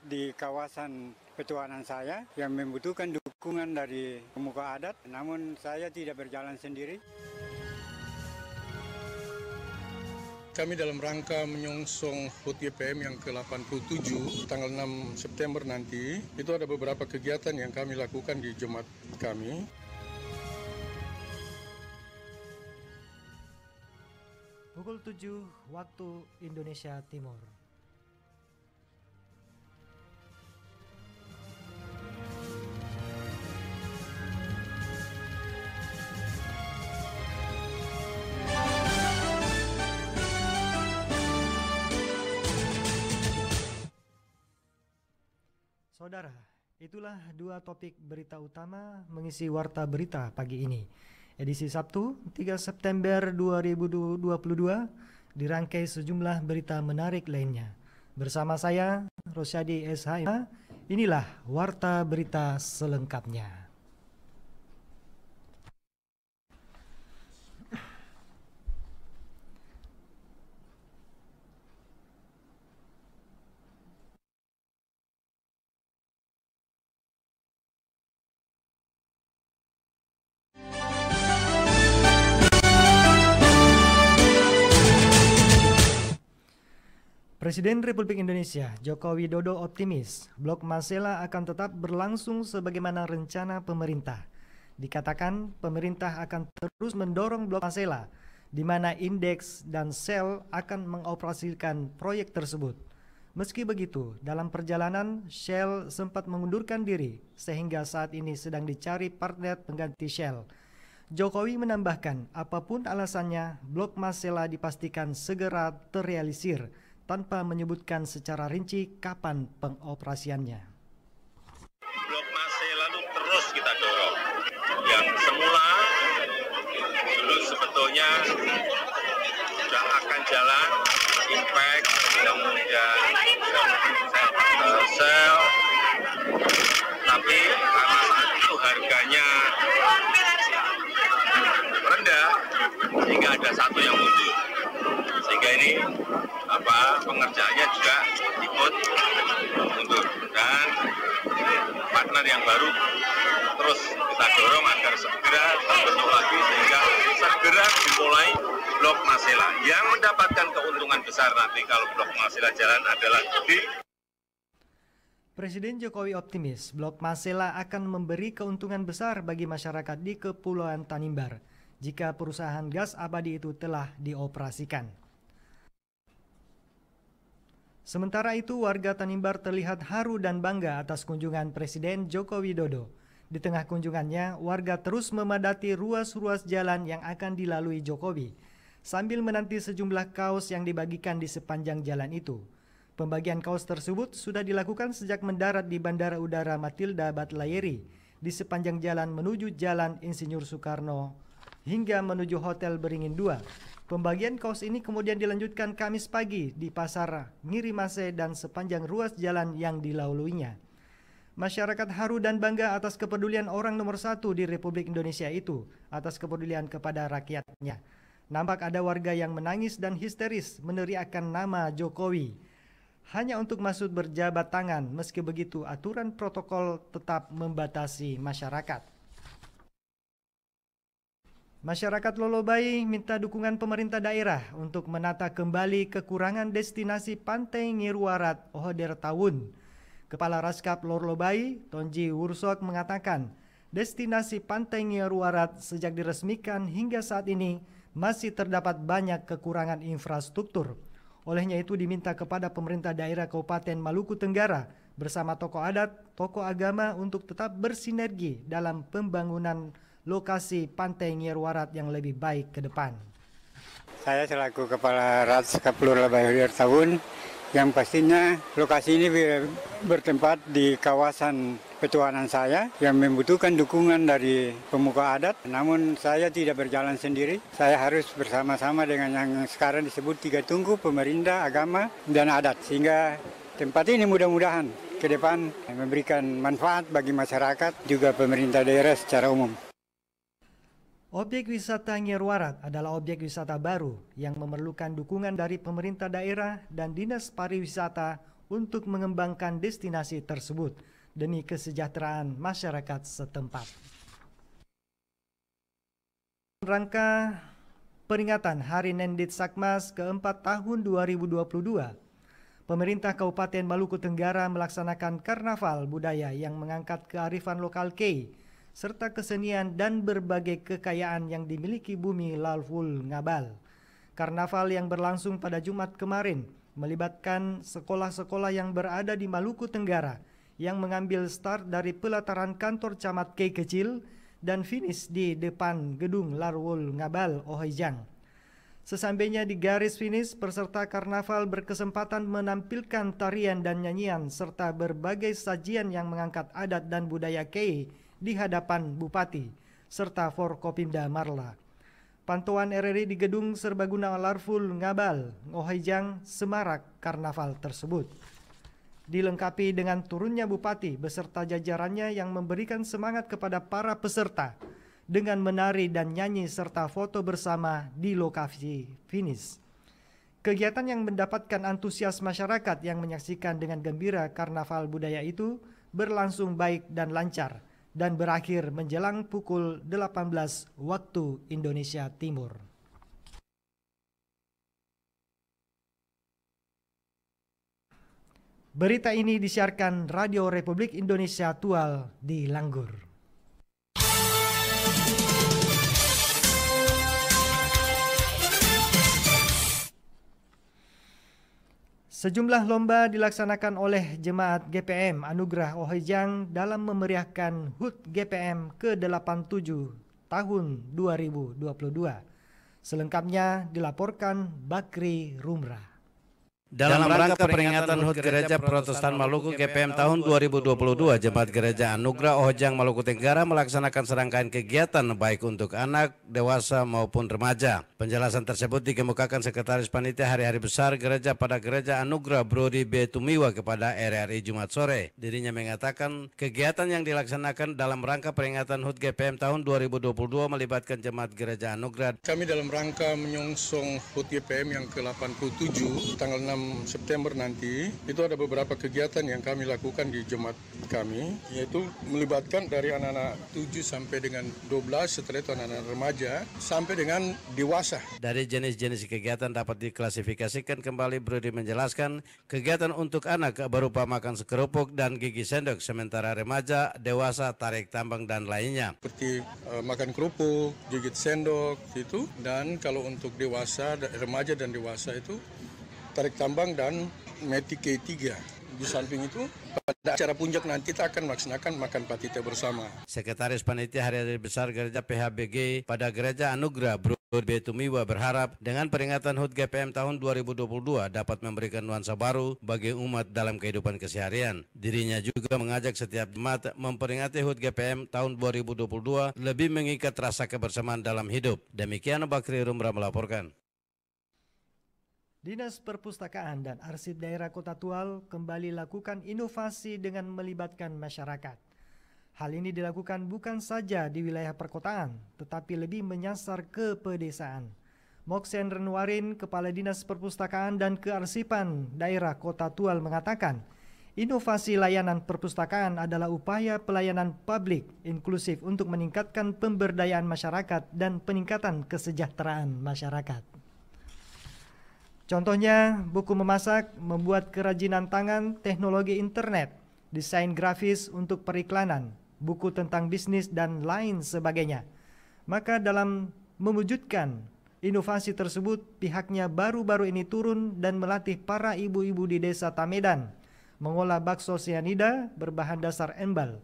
di kawasan petuanan saya yang membutuhkan dukungan dari pemuka adat, namun saya tidak berjalan sendiri. Kami dalam rangka menyongsong HUT YPM yang ke-87 tanggal 6 September nanti, itu ada beberapa kegiatan yang kami lakukan di jemaat kami. Pukul 7 waktu Indonesia Timur. Saudara, itulah dua topik berita utama mengisi Warta Berita pagi ini. Edisi Sabtu, 3 September 2022, dirangkai sejumlah berita menarik lainnya. Bersama saya, Rosyadi SH, inilah Warta Berita selengkapnya. Presiden Republik Indonesia Joko Widodo optimis Blok Masela akan tetap berlangsung sebagaimana rencana pemerintah. Dikatakan pemerintah akan terus mendorong Blok Masela, di mana Indeks dan Shell akan mengoperasikan proyek tersebut. Meski begitu, dalam perjalanan Shell sempat mengundurkan diri sehingga saat ini sedang dicari partner pengganti Shell. Jokowi menambahkan apapun alasannya, Blok Masela dipastikan segera terrealisir, tanpa menyebutkan secara rinci kapan pengoperasiannya. Blok Masela itu terus kita dorong. Yang semula dulu sebetulnya sudah akan jalan Impact, kemudian Shell, tapi karena saat itu harganya rendah, sehingga ada satu yang mundur. Sehingga ini pengerjaannya juga ikut mundur, dan partner yang baru terus kita dorong agar segera terbentuk lagi sehingga segera dimulai Blok Masela. Yang mendapatkan keuntungan besar nanti kalau Blok Masela jalan adalah di Presiden Jokowi optimis Blok Masela akan memberi keuntungan besar bagi masyarakat di Kepulauan Tanimbar jika perusahaan gas abadi itu telah dioperasikan. Sementara itu, warga Tanimbar terlihat haru dan bangga atas kunjungan Presiden Joko Widodo. Di tengah kunjungannya, warga terus memadati ruas-ruas jalan yang akan dilalui Jokowi, sambil menanti sejumlah kaos yang dibagikan di sepanjang jalan itu. Pembagian kaos tersebut sudah dilakukan sejak mendarat di Bandara Udara Matilda Batlayeri, di sepanjang jalan menuju Jalan Insinyur Soekarno, hingga menuju Hotel Beringin 2. Pembagian kaos ini kemudian dilanjutkan Kamis pagi di Pasar Ngirimase dan sepanjang ruas jalan yang dilaluinya. Masyarakat haru dan bangga atas kepedulian orang nomor satu di Republik Indonesia itu, atas kepedulian kepada rakyatnya. Nampak ada warga yang menangis dan histeris meneriakkan nama Jokowi, hanya untuk masuk berjabat tangan. Meski begitu, aturan protokol tetap membatasi masyarakat. Masyarakat Lolobai minta dukungan pemerintah daerah untuk menata kembali kekurangan destinasi Pantai Ngiruarat Ohoder Tawun. Kepala Raskap Lolobai, Tonji Wursok mengatakan, destinasi Pantai Ngiruarat sejak diresmikan hingga saat ini masih terdapat banyak kekurangan infrastruktur. Olehnya itu diminta kepada pemerintah daerah Kabupaten Maluku Tenggara bersama tokoh adat, tokoh agama untuk tetap bersinergi dalam pembangunan lokasi Pantai Ngiruarat yang lebih baik ke depan. Saya selaku Kepala Raskap Lolobai Ohoder Tawun, yang pastinya lokasi ini bertempat di kawasan petuanan saya yang membutuhkan dukungan dari pemuka adat, namun saya tidak berjalan sendiri. Saya harus bersama-sama dengan yang sekarang disebut tiga tungku, pemerintah, agama, dan adat, sehingga tempat ini mudah-mudahan ke depan memberikan manfaat bagi masyarakat, juga pemerintah daerah secara umum. Objek wisata Ngiruarat adalah objek wisata baru yang memerlukan dukungan dari pemerintah daerah dan Dinas Pariwisata untuk mengembangkan destinasi tersebut demi kesejahteraan masyarakat setempat. Rangka peringatan Hari Nendit Sakmas keempat tahun 2022, pemerintah Kabupaten Maluku Tenggara melaksanakan karnaval budaya yang mengangkat kearifan lokal Kei serta kesenian dan berbagai kekayaan yang dimiliki bumi Larwul Ngabal. Karnaval yang berlangsung pada Jumat kemarin melibatkan sekolah-sekolah yang berada di Maluku Tenggara yang mengambil start dari pelataran kantor camat Kei Kecil dan finish di depan gedung Larwul Ngabal Ohijang. Sesampainya di garis finish, peserta karnaval berkesempatan menampilkan tarian dan nyanyian serta berbagai sajian yang mengangkat adat dan budaya Kei di hadapan Bupati serta Forkopimda Marla. Pantauan RRI di gedung Serbaguna Larwul Ngabal Ohijang semarak karnaval tersebut. Dilengkapi dengan turunnya Bupati beserta jajarannya yang memberikan semangat kepada para peserta dengan menari dan nyanyi serta foto bersama di lokasi finish. Kegiatan yang mendapatkan antusias masyarakat yang menyaksikan dengan gembira karnaval budaya itu berlangsung baik dan lancar dan berakhir menjelang pukul 18 waktu Indonesia Timur. Berita ini disiarkan Radio Republik Indonesia Tual di Langgur. Sejumlah lomba dilaksanakan oleh Jemaat GPM Anugerah Ohijang dalam memeriahkan HUT GPM ke-87 tahun 2022. Selengkapnya dilaporkan Bakri Rumrah. Dalam rangka peringatan HUT Gereja Protestan Maluku GPM tahun 2022, Jemaat Gereja Anugerah Ohijang Maluku Tenggara melaksanakan serangkaian kegiatan baik untuk anak, dewasa maupun remaja. Penjelasan tersebut dikemukakan Sekretaris Panitia Hari-Hari Besar Gereja pada Gereja Anugerah Brody B. Tumiwa kepada RRI Jumat sore. Dirinya mengatakan kegiatan yang dilaksanakan dalam rangka peringatan HUT GPM tahun 2022 melibatkan Jemaat Gereja Anugerah. Kami dalam rangka menyongsong HUT GPM yang ke-87 tanggal 6 September nanti, itu ada beberapa kegiatan yang kami lakukan di jemaat kami, yaitu melibatkan dari anak-anak 7 sampai dengan 12, setelah itu anak-anak remaja, sampai dengan dewasa. Dari jenis-jenis kegiatan dapat diklasifikasikan kembali Brody menjelaskan, kegiatan untuk anak berupa makan sekerupuk dan gigi sendok, sementara remaja, dewasa, tarik tambang dan lainnya. Seperti makan kerupuk, gigit sendok, itu. Dan kalau untuk dewasa, remaja dan dewasa itu tarik tambang dan meti K3. Di samping itu, pada acara puncak nanti kita akan melaksanakan makan patite bersama. Sekretaris Panitia Hari-Hari Besar Gereja PHBG pada Gereja Anugerah Brody B. Tumiwa berharap dengan peringatan HUT GPM tahun 2022 dapat memberikan nuansa baru bagi umat dalam kehidupan keseharian. Dirinya juga mengajak setiap jemaat memperingati HUT GPM tahun 2022 lebih mengikat rasa kebersamaan dalam hidup. Demikian Bakri Rumrah melaporkan. Dinas Perpustakaan dan Arsip Daerah Kota Tual kembali lakukan inovasi dengan melibatkan masyarakat. Hal ini dilakukan bukan saja di wilayah perkotaan, tetapi lebih menyasar ke pedesaan. Moksen Renwarin, Kepala Dinas Perpustakaan dan Kearsipan Daerah Kota Tual mengatakan, inovasi layanan perpustakaan adalah upaya pelayanan publik inklusif untuk meningkatkan pemberdayaan masyarakat dan peningkatan kesejahteraan masyarakat. Contohnya, buku memasak, membuat kerajinan tangan, teknologi internet, desain grafis untuk periklanan, buku tentang bisnis, dan lain sebagainya. Maka dalam mewujudkan inovasi tersebut, pihaknya baru-baru ini turun dan melatih para ibu-ibu di Desa Tamedan mengolah bakso sianida berbahan dasar embal.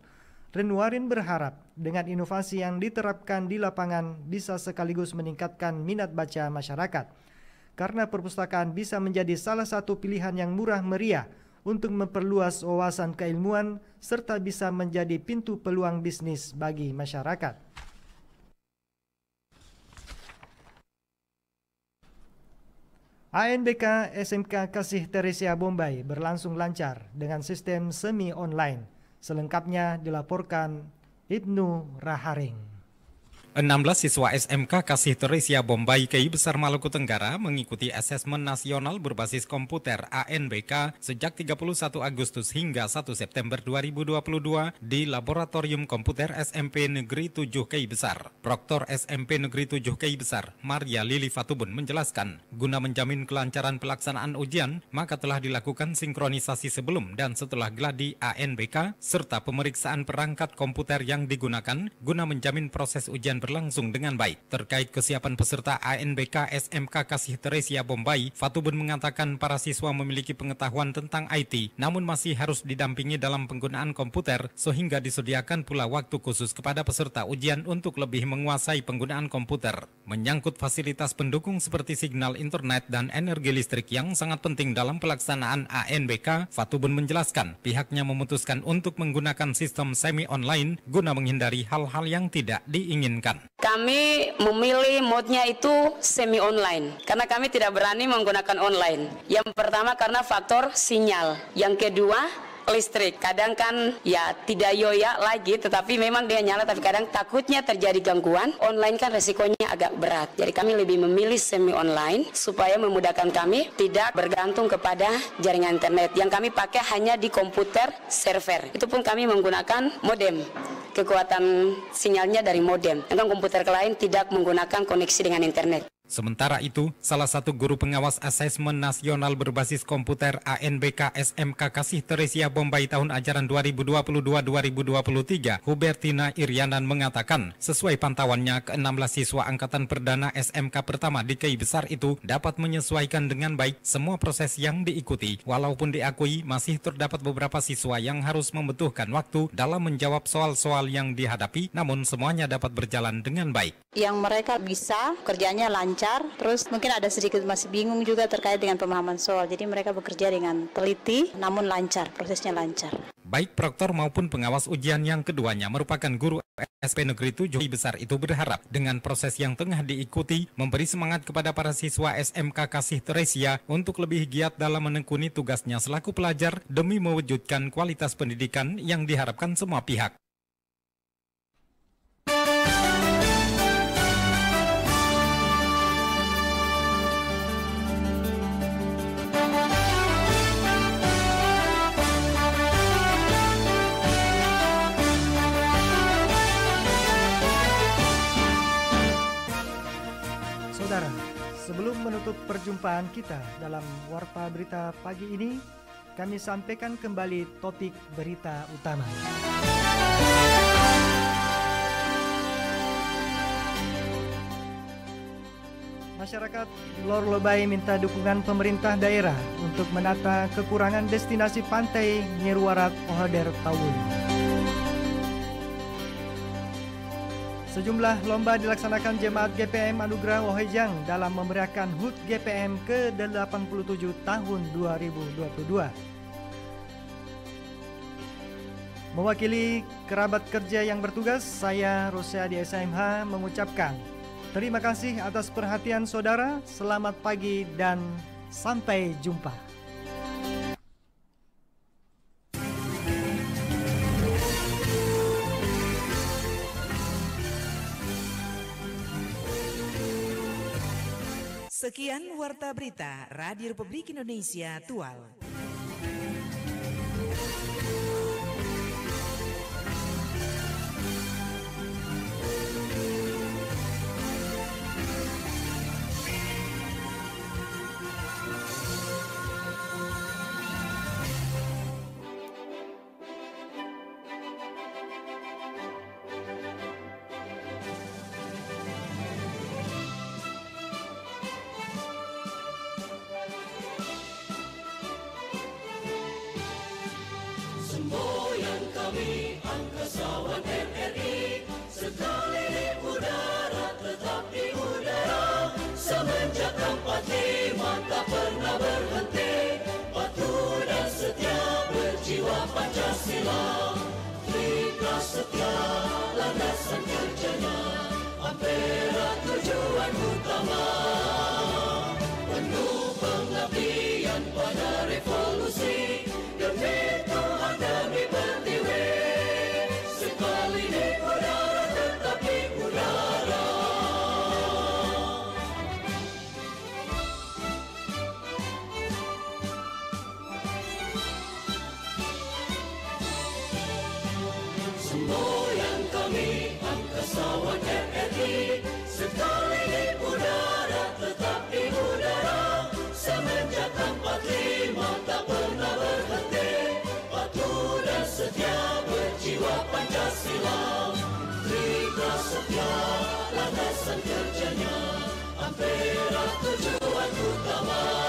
Renwarin berharap dengan inovasi yang diterapkan di lapangan bisa sekaligus meningkatkan minat baca masyarakat. Karena perpustakaan bisa menjadi salah satu pilihan yang murah meriah untuk memperluas wawasan keilmuan serta bisa menjadi pintu peluang bisnis bagi masyarakat. ANBK SMK Kasih Teresia Bombay berlangsung lancar dengan sistem semi online. Selengkapnya dilaporkan Ibnu Raharing. 16 siswa SMK Kasih Teresia Bombay KI Besar Maluku Tenggara mengikuti asesmen nasional berbasis komputer ANBK sejak 31 Agustus hingga 1 September 2022 di Laboratorium Komputer SMP Negeri 7 KI Besar. Proktor SMP Negeri 7 KI Besar, Maria Lili Fatubun menjelaskan, guna menjamin kelancaran pelaksanaan ujian, maka telah dilakukan sinkronisasi sebelum dan setelah gladi ANBK serta pemeriksaan perangkat komputer yang digunakan guna menjamin proses ujian berlangsung dengan baik. Terkait kesiapan peserta ANBK SMK Kasih Teresia Bombay, Fatubun mengatakan para siswa memiliki pengetahuan tentang IT, namun masih harus didampingi dalam penggunaan komputer, sehingga disediakan pula waktu khusus kepada peserta ujian untuk lebih menguasai penggunaan komputer. Menyangkut fasilitas pendukung seperti signal internet dan energi listrik yang sangat penting dalam pelaksanaan ANBK, Fatubun menjelaskan pihaknya memutuskan untuk menggunakan sistem semi-online guna menghindari hal-hal yang tidak diinginkan. Kami memilih mode-nya itu semi-online, karena kami tidak berani menggunakan online. Yang pertama karena faktor sinyal, yang kedua listrik. Kadang kan ya tidak yoya lagi, tetapi memang dia nyala, tapi kadang takutnya terjadi gangguan. Online kan resikonya agak berat. Jadi kami lebih memilih semi-online supaya memudahkan kami tidak bergantung kepada jaringan internet. Yang kami pakai hanya di komputer server. Itu pun kami menggunakan modem. Kekuatan sinyalnya dari modem. Dengan komputer lain tidak menggunakan koneksi dengan internet. Sementara itu, salah satu guru pengawas asesmen nasional berbasis komputer ANBK SMK Kasih Teresia Bombay tahun ajaran 2022-2023, Hubertina Irianan mengatakan, sesuai pantauannya, ke-16 siswa angkatan perdana SMK pertama di KI Besar itu dapat menyesuaikan dengan baik semua proses yang diikuti, walaupun diakui masih terdapat beberapa siswa yang harus membutuhkan waktu dalam menjawab soal-soal yang dihadapi, namun semuanya dapat berjalan dengan baik. Yang mereka bisa, kerjanya lancar, terus mungkin ada sedikit masih bingung juga terkait dengan pemahaman soal. Jadi mereka bekerja dengan teliti, namun lancar, prosesnya lancar. Baik proktor maupun pengawas ujian yang keduanya merupakan guru SP Negeri 7 Besar itu berharap dengan proses yang tengah diikuti memberi semangat kepada para siswa SMK Kasih Teresia untuk lebih giat dalam menekuni tugasnya selaku pelajar demi mewujudkan kualitas pendidikan yang diharapkan semua pihak. Saudara, sebelum menutup perjumpaan kita dalam Warta Berita pagi ini, kami sampaikan kembali topik berita utama. Masyarakat Lor Lobai minta dukungan pemerintah daerah untuk menata kekurangan destinasi pantai Nyeruarat Ohader Tawun. Sejumlah lomba dilaksanakan Jemaat GPM Anugerah Ohejang dalam memeriahkan HUT GPM ke-87 tahun 2022. Mewakili kerabat kerja yang bertugas, saya Rosyadi SMH mengucapkan terima kasih atas perhatian saudara, selamat pagi dan sampai jumpa. Sekian Warta Berita Radio Republik Indonesia Tual. setiap landasan kerjanya, Ampera tujuan utama.